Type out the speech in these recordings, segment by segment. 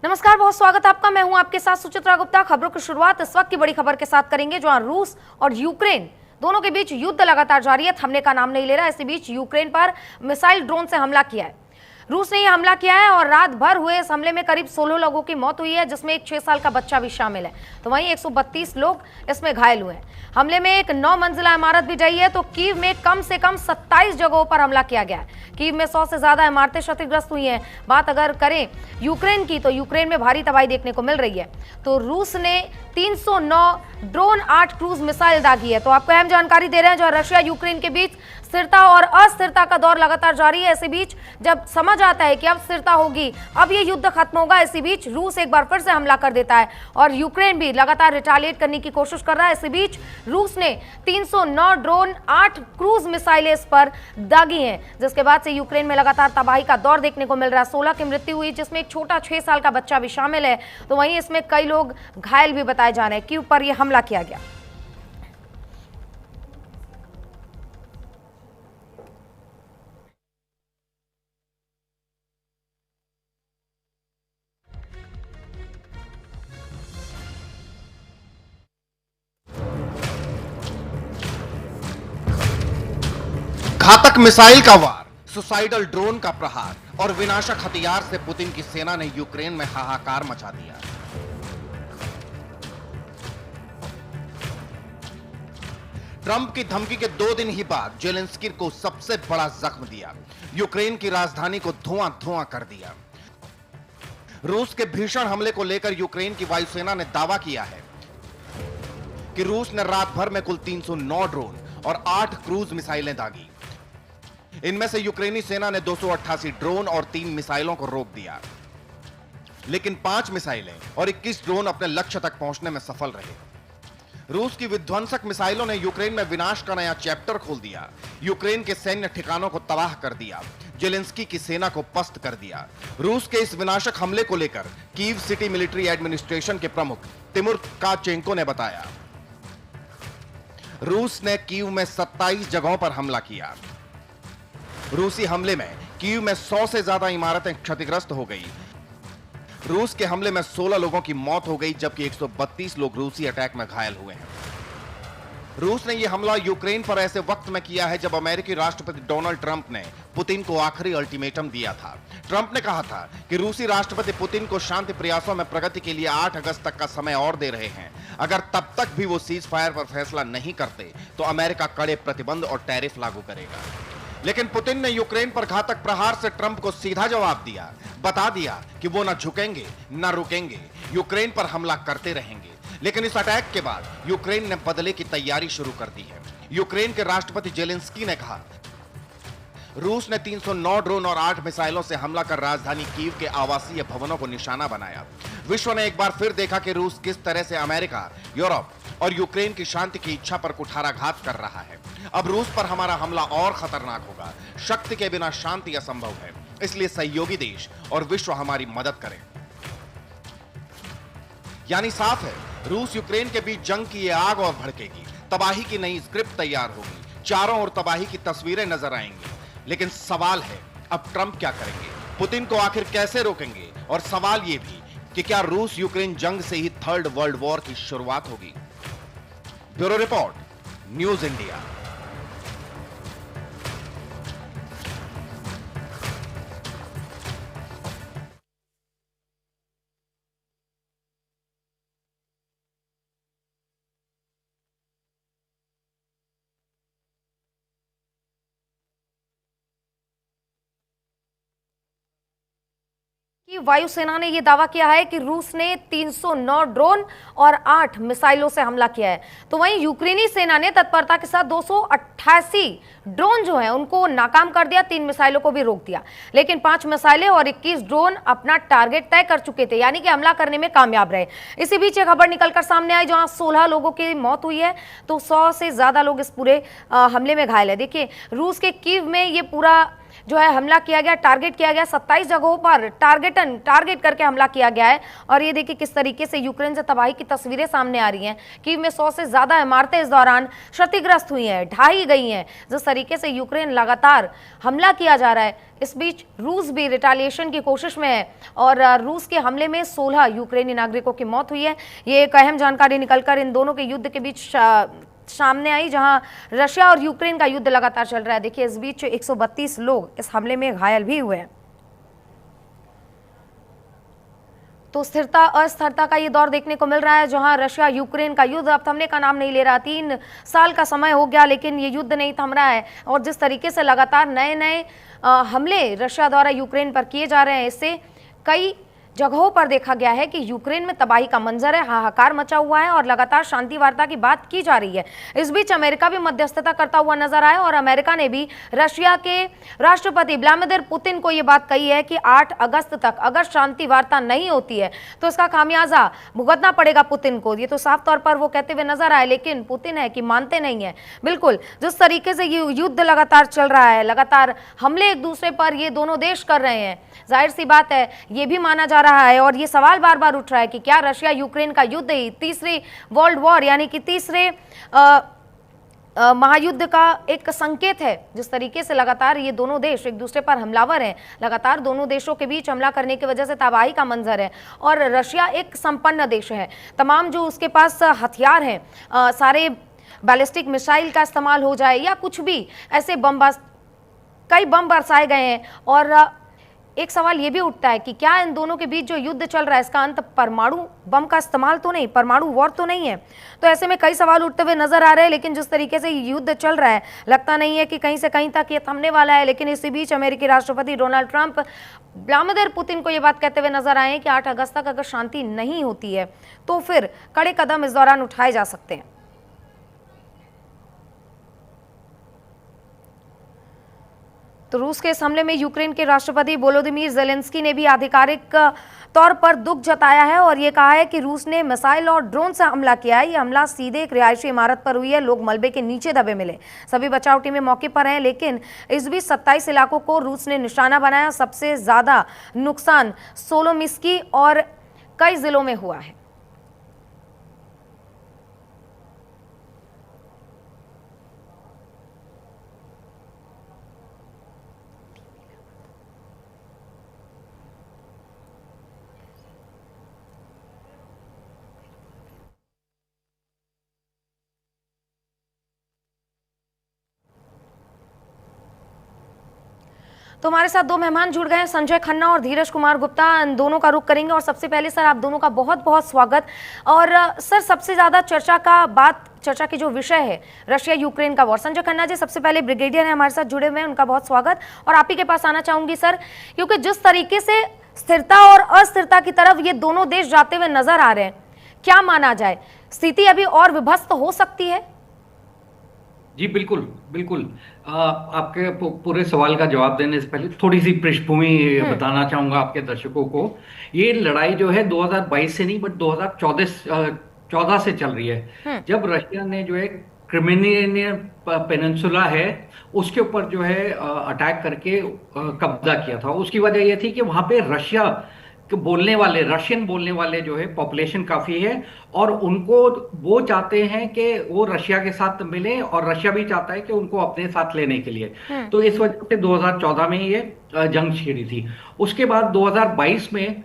नमस्कार, बहुत स्वागत है आपका। मैं हूं आपके साथ सुचित्रा गुप्ता। खबरों की शुरुआत इस वक्त की बड़ी खबर के साथ करेंगे, जहां रूस और यूक्रेन दोनों के बीच युद्ध लगातार जारी है, थमने का नाम नहीं ले रहा। इसी बीच यूक्रेन पर मिसाइल ड्रोन से हमला किया है। रूस ने यह हमला किया है और रात भर हुए इस हमले में करीब 16 लोगों की मौत हुई है, जिसमें एक 6 साल का बच्चा भी शामिल है। तो वहीं 132 लोग इसमें घायल हुए हैं। हमले में एक 9 मंजिला इमारत भी ढही है। तो कीव में कम से कम 27 जगहों पर हमला किया गया है। कीव में 100 से ज्यादा इमारतें क्षतिग्रस्त हुई हैं। बात अगर करें यूक्रेन की, तो यूक्रेन में भारी तबाही देखने को मिल रही है। तो रूस ने 309 ड्रोन, 8 क्रूज मिसाइल दागी है। तो आपको अहम जानकारी दे रहे हैं, जो रशिया यूक्रेन के बीच स्थिरता और अस्थिरता का दौर लगातार जारी है। इसी बीच जब समझ आता है कि अब स्थिरता होगी, अब ये युद्ध खत्म होगा, इसी बीच रूस एक बार फिर से हमला कर देता है और यूक्रेन भी लगातार रिटालिएट करने की कोशिश कर रहा है। इसी बीच रूस ने 309 ड्रोन, 8 क्रूज मिसाइलें इस पर दागी हैं, जिसके बाद से यूक्रेन में लगातार तबाही का दौर देखने को मिल रहा है। 16 की मृत्यु हुई, जिसमें एक छोटा 6 साल का बच्चा भी शामिल है। तो वहीं इसमें कई लोग घायल भी बताए जा रहे हैं। कीव पर यह हमला किया गया। घातक मिसाइल का वार, सुसाइडल ड्रोन का प्रहार और विनाशक हथियार से पुतिन की सेना ने यूक्रेन में हाहाकार मचा दिया। ट्रंप की धमकी के 2 दिन ही बाद जेलेंस्की को सबसे बड़ा जख्म दिया। यूक्रेन की राजधानी को धुआं धुआं कर दिया। रूस के भीषण हमले को लेकर यूक्रेन की वायुसेना ने दावा किया है कि रूस ने रात भर में कुल 309 ड्रोन और 8 क्रूज मिसाइलें दागी। इनमें से यूक्रेनी सेना ने 288 ड्रोन और 3 मिसाइलों को रोक दिया, लेकिन 5 मिसाइलें और 21 ड्रोन अपने लक्ष्य तक पहुंचने में सफल रहे। रूस की विध्वंसक मिसाइलों ने यूक्रेन में विनाश का नया चैप्टर खोल दिया। यूक्रेन के सैन्य ठिकानों को तबाह कर दिया, जेलेंस्की की सेना को पस्त कर दिया। रूस के इस विनाशक हमले को लेकर कीव सिटी मिलिट्री एडमिनिस्ट्रेशन के प्रमुख तिमुर काचेंको ने बताया, रूस ने कीव में 27 जगहों पर हमला किया। रूसी हमले में कीव में 100 से ज्यादा इमारतें क्षतिग्रस्त हो गई। रूस के हमले में 16 लोगों की मौत हो गई, जबकि 132 लोग रूसी अटैक में घायल हुए हैं। रूस ने यह हमला यूक्रेन पर ऐसे वक्त में किया है जब अमेरिकी राष्ट्रपति डोनाल्ड ट्रंप ने पुतिन को आखिरी अल्टीमेटम दिया था। ट्रंप ने कहा था कि रूसी राष्ट्रपति पुतिन को शांति प्रयासों में प्रगति के लिए 8 अगस्त तक का समय और दे रहे हैं। अगर तब तक भी वो सीज फायर पर फैसला नहीं करते तो अमेरिका कड़े प्रतिबंध और टैरिफ लागू करेगा। लेकिन पुतिन ने यूक्रेन पर घातक प्रहार से ट्रंप को सीधा जवाब दिया, बता दिया कि वो न झुकेंगे न रुकेंगे, यूक्रेन पर हमला करते रहेंगे। लेकिन इस अटैक के बाद यूक्रेन ने बदले की तैयारी शुरू कर दी है। यूक्रेन के राष्ट्रपति जेलेंस्की ने कहा, रूस ने 309 ड्रोन और 8 मिसाइलों से हमला कर राजधानी कीव के आवासीय भवनों को निशाना बनाया। विश्व ने एक बार फिर देखा कि रूस किस तरह से अमेरिका, यूरोप और यूक्रेन की शांति की इच्छा पर कुठाराघात कर रहा है। अब रूस पर हमारा हमला और खतरनाक होगा। शक्ति के बिना शांति असंभव है, इसलिए सहयोगी देश और विश्व हमारी मदद करें। यानी साफ है, रूस यूक्रेन के बीच जंग की ये आग और भड़केगी। तबाही की नई स्क्रिप्ट तैयार होगी, चारों ओर तबाही की तस्वीरें नजर आएंगी। लेकिन सवाल है, अब ट्रंप क्या करेंगे? पुतिन को आखिर कैसे रोकेंगे? और सवाल यह भी कि क्या रूस यूक्रेन जंग से ही थर्ड वर्ल्ड वॉर की शुरुआत होगी? Bureau report, news India. कि वायुसेना ने यह दावा किया है कि रूस ने 309 ड्रोन और 8 मिसाइलों से हमला किया है। तो वहीं यूक्रेनी सेना ने तत्परता के साथ 288 ड्रोन जो हैं उनको नाकाम कर दिया, 3 मिसाइलों को भी रोक दिया। लेकिन 5 मिसाइलें और 21 ड्रोन अपना टारगेट तय कर चुके थे, यानी कि हमला करने में कामयाब रहे। इसी बीच एक खबर निकलकर सामने आई, जहां 16 लोगों की मौत हुई है, तो 100 से ज्यादा लोग इस पूरे हमले में घायल है। देखिए, रूस के कीव में ये पूरा जो है हमला किया गया, टारगेट किया गया, 27 जगहों पर टारगेट करके हमला किया गया है। और ये देखिए किस तरीके से यूक्रेन से तबाही की तस्वीरें सामने आ रही हैं। कीव में 100 से ज्यादा इमारतें इस दौरान क्षतिग्रस्त हुई हैं, ढाई गई हैं। जिस तरीके से यूक्रेन लगातार हमला किया जा रहा है, इस बीच रूस भी रिटालिएशन की कोशिश में है और रूस के हमले में 16 यूक्रेनी नागरिकों की मौत हुई है। ये एक अहम जानकारी निकलकर इन दोनों के युद्ध के बीच सामने आई, जहां रशिया और यूक्रेन का युद्ध लगातार चल रहा है। देखिए इस बीच 132 लोग इस हमले में घायल भी हुए हैं। तो स्थिरता अस्थिरता का ये दौर देखने को मिल रहा है, जहां रशिया यूक्रेन का युद्ध अब थमने का नाम नहीं ले रहा। 3 साल का समय हो गया लेकिन ये युद्ध नहीं थम रहा है और जिस तरीके से लगातार नए नए हमले रशिया द्वारा यूक्रेन पर किए जा रहे हैं, इससे कई जगहों पर देखा गया है कि यूक्रेन में तबाही का मंजर है, हाहाकार मचा हुआ है और लगातार शांति वार्ता की बात की जा रही है। इस बीच अमेरिका भी मध्यस्थता करता हुआ नजर आया और अमेरिका ने भी रशिया के राष्ट्रपति व्लादिमीर पुतिन को यह बात कही है कि 8 अगस्त तक अगर शांति वार्ता नहीं होती है तो इसका खामियाजा भुगतना पड़ेगा पुतिन को। ये तो साफ तौर पर वो कहते हुए नजर आए, लेकिन पुतिन है कि मानते नहीं है। बिल्कुल जिस तरीके से ये युद्ध लगातार चल रहा है, लगातार हमले एक दूसरे पर ये दोनों देश कर रहे हैं, जाहिर सी बात है ये भी माना जा रहा है और ये सवाल बार बार उठ रहा है कि क्या रशिया यूक्रेन का युद्ध ही तीसरी वर्ल्ड वॉर यानी कि तीसरे महायुद्ध का एक संकेत है। जिस तरीके से लगातार ये दोनों देश एक दूसरे पर हमलावर हैं, लगातार दोनों देशों के बीच हमला करने की वजह से तबाही का मंजर है और रशिया एक संपन्न देश है, तमाम जो उसके पास हथियार हैं, सारे बैलिस्टिक मिसाइल का इस्तेमाल हो जाए या कुछ भी ऐसे कई बम बरसाए गए हैं। और एक सवाल ये भी उठता है कि क्या इन दोनों के बीच जो युद्ध चल रहा है इसका अंत परमाणु बम का इस्तेमाल तो नहीं, परमाणु वॉर तो नहीं है। तो ऐसे में कई सवाल उठते हुए नजर आ रहे हैं, लेकिन जिस तरीके से युद्ध चल रहा है लगता नहीं है कि कहीं से कहीं तक ये थमने वाला है। लेकिन इसी बीच अमेरिकी राष्ट्रपति डोनाल्ड ट्रंप व्लादिमीर पुतिन को ये बात कहते हुए नजर आए कि 8 अगस्त तक अगर शांति नहीं होती है तो फिर कड़े कदम इस दौरान उठाए जा सकते हैं। तो रूस के इस हमले में यूक्रेन के राष्ट्रपति वोलोदिमीर ज़ेलेंस्की ने भी आधिकारिक तौर पर दुख जताया है और ये कहा है कि रूस ने मिसाइल और ड्रोन से हमला किया है। ये हमला सीधे एक रिहायशी इमारत पर हुई है, लोग मलबे के नीचे दबे मिले, सभी बचाव टीमें मौके पर हैं। लेकिन इस बीच 27 इलाकों को रूस ने निशाना बनाया। सबसे ज्यादा नुकसान सोलोमिस्की और कई जिलों में हुआ है। तो हमारे साथ 2 मेहमान जुड़ गए हैं, संजय खन्ना और धीरज कुमार गुप्ता। इन दोनों का रुख करेंगे और सबसे पहले सर आप दोनों का बहुत बहुत स्वागत। और सर सबसे ज्यादा चर्चा की जो विषय है रशिया यूक्रेन का वॉर, संजय खन्ना जी सबसे पहले ब्रिगेडियर हैं हमारे साथ जुड़े हुए हैं, उनका बहुत स्वागत। और आप ही के पास आना चाहूंगी सर, क्योंकि जिस तरीके से स्थिरता और अस्थिरता की तरफ ये दोनों देश जाते हुए नजर आ रहे हैं, क्या माना जाए, स्थिति अभी और विभत्स हो सकती है? जी बिल्कुल बिल्कुल। आपके पूरे सवाल का जवाब देने से पहले थोड़ी सी पृष्ठभूमि बताना चाहूंगा आपके दर्शकों को। ये लड़ाई जो है 2022 से नहीं बट 2014 से चल रही है, जब रशिया ने जो है क्रिमिनियन पेनिनसुला है उसके ऊपर जो है अटैक करके कब्जा किया था। उसकी वजह यह थी कि वहां पे रशियन बोलने वाले जो है पॉपुलेशन काफी है और उनको वो चाहते हैं कि वो रशिया के साथ मिले और रशिया भी चाहता है कि उनको अपने साथ लेने के लिए। तो इस वजह से 2014 में ये जंग छिड़ी थी। उसके बाद 2022 में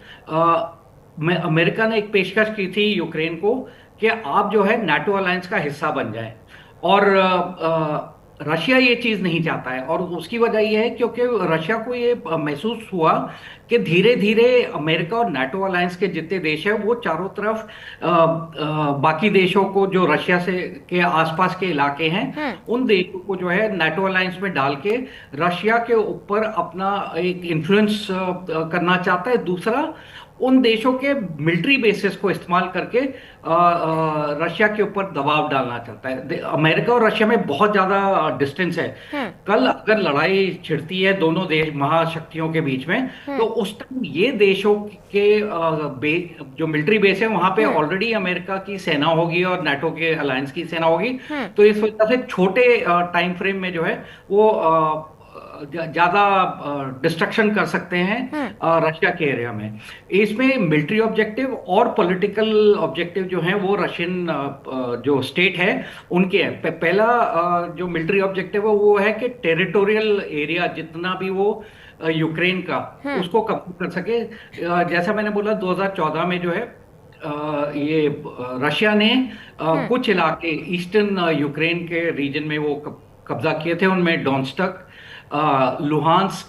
अमेरिका ने एक पेशकश की थी यूक्रेन को कि आप जो है नाटो अलायंस का हिस्सा बन जाए, और रशिया ये चीज नहीं चाहता है। और उसकी वजह यह है क्योंकि रशिया को ये महसूस हुआ कि धीरे धीरे अमेरिका और नाटो अलायंस के जितने देश हैं वो चारों तरफ बाकी देशों को, जो रशिया से के आसपास के इलाके हैं, उन देशों को जो है नाटो अलायंस में डाल के रशिया के ऊपर अपना एक इन्फ्लुएंस करना चाहता है। दूसरा, उन देशों के मिलिट्री बेसिस को इस्तेमाल करके रशिया के ऊपर दबाव डालना चाहता है। अमेरिका और रशिया में बहुत ज्यादा डिस्टेंस है। कल अगर लड़ाई छिड़ती है दोनों देश महाशक्तियों के बीच में, तो उस टाइम ये देशों के जो मिलिट्री बेस है वहां पे ऑलरेडी अमेरिका की सेना होगी और नाटो के अलायंस की सेना होगी। तो इस वजह से छोटे टाइम फ्रेम में जो है वो ज्यादा डिस्ट्रक्शन कर सकते हैं रशिया के एरिया में। इसमें मिलिट्री ऑब्जेक्टिव और पॉलिटिकल ऑब्जेक्टिव जो हैं वो रशियन जो स्टेट है उनके हैं। पहला जो मिलिट्री ऑब्जेक्टिव है वो है कि टेरिटोरियल एरिया जितना भी वो यूक्रेन का उसको कब्जा कर सके। जैसा मैंने बोला 2014 में जो है ये रशिया ने कुछ इलाके ईस्टर्न यूक्रेन के रीजन में वो कब्जा किए थे। उनमें डोनेत्स्क, लुहांस्क,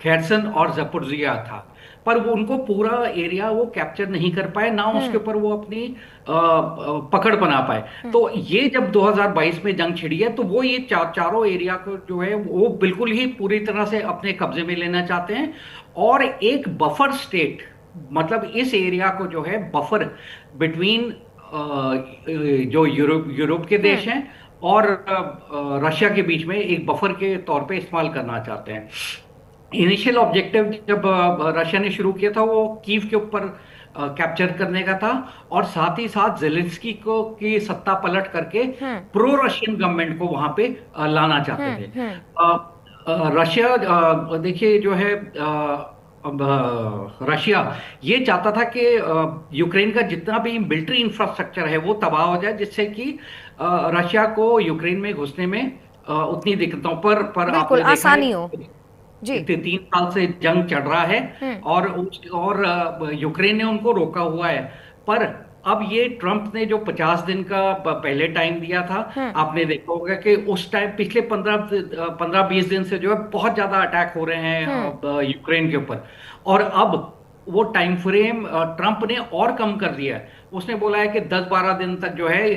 खेर्सन और ज़पोरिज़िया था, पर वो उनको पूरा एरिया वो कैप्चर नहीं कर पाए, ना उसके ऊपर वो अपनी पकड़ बना पाए। तो ये जब 2022 में जंग छिड़ी है तो वो ये चारों एरिया को जो है वो बिल्कुल ही पूरी तरह से अपने कब्जे में लेना चाहते हैं। और एक बफर स्टेट, मतलब इस एरिया को जो है बफर बिटवीन जो यूरोप के देश हैं और रशिया के बीच में एक बफर के तौर पे इस्तेमाल करना चाहते हैं। इनिशियल ऑब्जेक्टिव जब रशिया ने शुरू किया था वो कीव के ऊपर कैप्चर करने का था, और साथ ही साथ जेलेंस्की को की सत्ता पलट करके प्रो रशियन गवर्नमेंट को वहां पे लाना चाहते थे। रशिया देखिए जो है रशिया ये चाहता था कि यूक्रेन का जितना भी मिलिट्री इंफ्रास्ट्रक्चर है वो तबाह हो जाए, जिससे कि रशिया को यूक्रेन में घुसने में उतनी दिक्कतों पर आपने आसानी हो। जी 3 साल से जंग चल रहा है और यूक्रेन ने उनको रोका हुआ है। पर अब ये ट्रंप ने जो 50 दिन का पहले टाइम दिया था, आपने देखा होगा कि उस टाइम पिछले 15-20 दिन से जो है बहुत ज्यादा अटैक हो रहे हैं यूक्रेन के ऊपर, और अब वो टाइम फ्रेम ट्रंप ने और कम कर दिया है। उसने बोला है कि 10-12 दिन तक जो है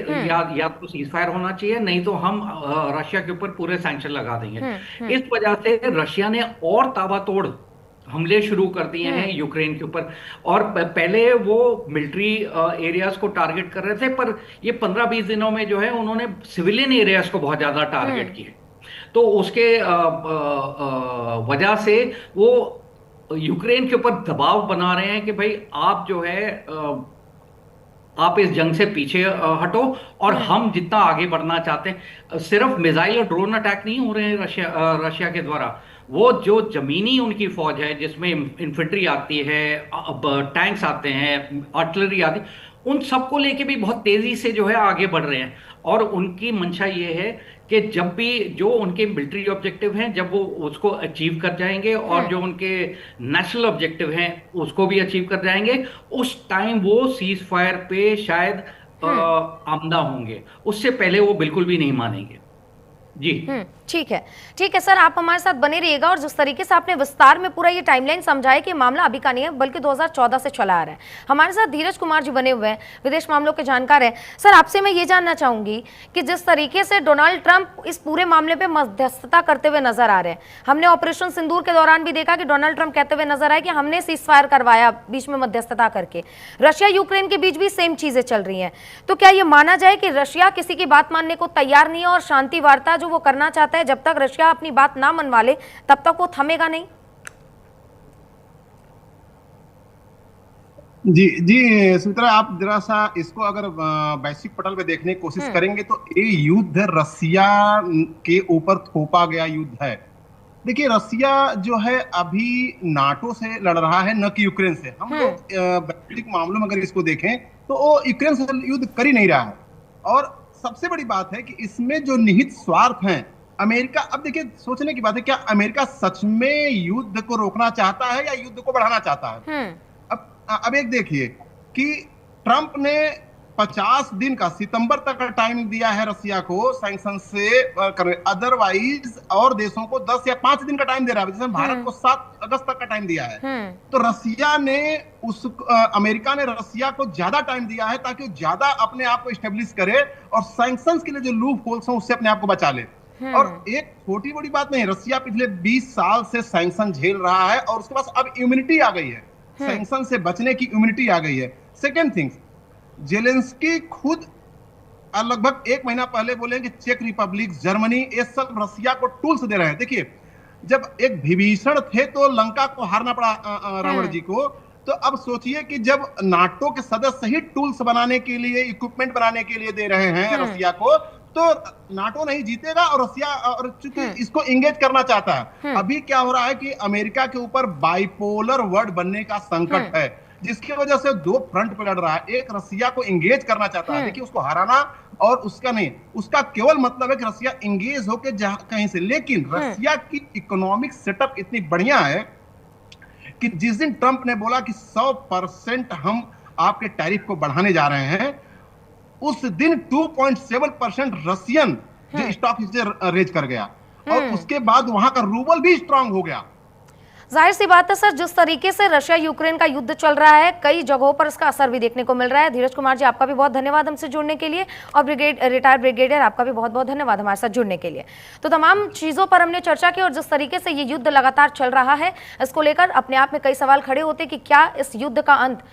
या तो सीजफायर होना चाहिए, नहीं तो हम रशिया के ऊपर पूरे सैंक्शन लगा देंगे। इस वजह से रशिया ने और ताबड़तोड़ हमले शुरू कर दिए हैं यूक्रेन के ऊपर, और पहले वो मिलिट्री एरियाज को टारगेट कर रहे थे, पर ये 15-20 दिनों में जो है उन्होंने सिविलियन एरियाज को बहुत ज्यादा टारगेट किए। तो उसके वजह से वो यूक्रेन के ऊपर दबाव बना रहे हैं कि भाई आप जो है आप इस जंग से पीछे हटो, और हम जितना आगे बढ़ना चाहते हैं। सिर्फ मिसाइल और ड्रोन अटैक नहीं हो रहे हैं रशिया के द्वारा, वो जो जमीनी उनकी फौज है जिसमें इन्फेंट्री आती है, टैंक्स आते हैं, आर्टिलरी आती है, उन सबको लेके भी बहुत तेजी से जो है आगे बढ़ रहे हैं। और उनकी मंशा ये है कि जब भी जो उनके मिलिट्री ऑब्जेक्टिव हैं जब वो उसको अचीव कर जाएंगे और जो उनके नेशनल ऑब्जेक्टिव हैं उसको भी अचीव कर जाएंगे, उस टाइम वो सीज फायर पे शायद आमदा होंगे। उससे पहले वो बिल्कुल भी नहीं मानेंगे। जी ठीक है सर, आप हमारे साथ बने रहिएगा। और जिस तरीके से आपने विस्तार में पूरा ये टाइमलाइन समझाया कि मामला अभी का नहीं है बल्कि 2014 से चला आ रहा है। हमारे साथ धीरज कुमार जी बने हुए हैं, विदेश मामलों के जानकार हैं। सर आपसे मैं ये जानना चाहूंगी कि जिस तरीके से डोनाल्ड ट्रंप इस पूरे मामले पे मध्यस्थता करते हुए नजर आ रहे हैं, हमने ऑपरेशन सिंदूर के दौरान भी देखा कि डोनाल्ड ट्रंप कहते हुए नजर आए कि हमने सीजफायर करवाया बीच में मध्यस्थता करके। रशिया यूक्रेन के बीच भी सेम चीजें चल रही हैं, तो क्या ये माना जाए कि रशिया किसी की बात मानने को तैयार नहीं है और शांति वार्ता जो वो करना चाहता है, जब तक रशिया अपनी बात ना मनवा ले तब तक वो थमेगा नहीं? जी जी सुमित्रा, आप जरा सा इसको अगर वैश्विक पटल पे देखने की कोशिश करेंगे तो ये युद्ध रशिया के ऊपर थोपा गया युद्ध है। देखिए रशिया जो है अभी नाटो से लड़ रहा है, न कि यूक्रेन से। हम लोग वैश्विक मामलों में अगर इसको देखें तो वो यूक्रेन से युद्ध कर ही नहीं रहा है। और सबसे बड़ी बात है कि इसमें जो निहित स्वार्थ हैं, अमेरिका, अब देखिए सोचने की बात है, क्या अमेरिका सच में युद्ध को रोकना चाहता है या युद्ध को बढ़ाना चाहता है? अब एक देखिए कि ट्रंप ने 50 दिन का, सितंबर तक का टाइम दिया है रशिया को सैंक्शन से करने, अदरवाइज और देशों को 10 या 5 दिन का टाइम दे रहा है, जैसे भारत को 7 अगस्त तक का टाइम दिया है। तो रशिया ने अमेरिका ने रशिया को ज्यादा टाइम दिया है ताकि वो ज्यादा अपने आप को स्टेब्लिश करे और सैंक्शंस के लिए जो लूप होल्स हैं उससे अपने आप को बचा ले। और एक छोटी बड़ी बात नहीं, रशिया पिछले 20 साल से सैंक्शन झेल रहा है और उसके पास अब इम्यूनिटी आ गई है, सैंक्शन से बचने की इम्यूनिटी आ गई है। सेकेंड थिंग, जेलेंस्की खुद लगभग 1 महीना पहले बोले कि चेक रिपब्लिक, जर्मनी, ये सब रशिया को टूल्स दे रहे हैं। देखिए जब एक विभीषण थे तो लंका को हारना पड़ा रावण जी को, तो अब सोचिए कि जब नाटो के सदस्य ही टूल्स बनाने के लिए, इक्विपमेंट बनाने के लिए दे रहे हैं रशिया को, तो नाटो नहीं जीतेगा और रसिया और चूंकि इसको इंगेज करना चाहता है। अभी क्या हो रहा है कि अमेरिका के ऊपर बाइपोलर वर्ल्ड बनने का संकट है, जिसकी वजह से दो फ्रंट पे लड़ रहा है। एक रसिया को इंगेज करना चाहता है, देखिए उसको हराना, और उसका नहीं, उसका केवल मतलब है कि रसिया इंगेज होके कहीं से। लेकिन रसिया की इकोनॉमिक सेटअप इतनी बढ़िया है कि जिस दिन ट्रंप ने बोला कि 100% हम आपके टैरिफ को बढ़ाने जा रहे हैं, उस दिन 2.7% रसियन जो स्टॉक एक्सचेंज रेज कर गया, और उसके बाद वहां का रूबल भी स्ट्रांग हो गया। जाहिर सी बात है सर, जिस तरीके से रशिया यूक्रेन का युद्ध चल रहा है, कई जगहों पर इसका असर भी देखने को मिल रहा है। धीरज कुमार जी, आपका भी बहुत धन्यवाद हमसे जुड़ने के लिए, और रिटायर्ड ब्रिगेडियर, आपका भी बहुत बहुत धन्यवाद हमारे साथ जुड़ने के लिए। तो तमाम चीज़ों पर हमने चर्चा की, और जिस तरीके से ये युद्ध लगातार चल रहा है, इसको लेकर अपने आप में कई सवाल खड़े होते कि क्या इस युद्ध का अंत